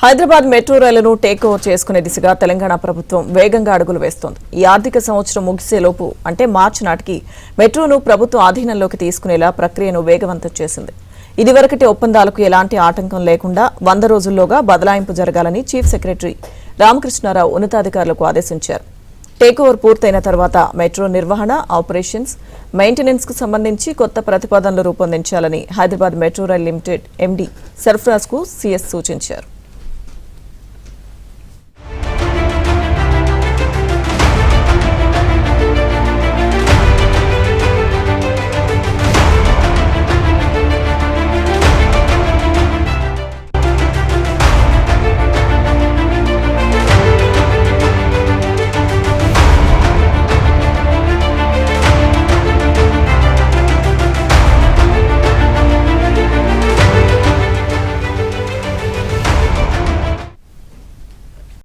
Hyderabad metro రైలును take over చేసుకునే దిశగా తెలంగాణ ప్రభుత్వం వేగంగా అడుగులు వేస్తోంది. ఈ ఆర్థిక సంవత్సరం ముగిసేలోపు అంటే మార్చి నాటికి మెట్రోను ప్రభుత్వ ఆధీనంలోకి తీసుకునేలా ప్రక్రియను వేగవంతం చేసింది. ఇదివరకటి ఒప్పందాలకు ఎలాంటి ఆటంకం లేకుండా 100 రోజుల్లోగా బదలాయింపు జరగాలని చీఫ్ సెక్రటరీ రామకృష్ణారావు ఉన్నతాధికారులకు ఆదేశించారు. టేక్ ఓవర్ పూర్తయిన తర్వాత మెట్రో నిర్వహణ, ఆపరేషన్స్, మెయింటెనెన్స్ కు సంబంధించి కొత్త ప్రతిపాదనలు రూపొందించాలని Hyderabad metro rail limited MD Sarfaraz కు సీఎస్ సూచించారు.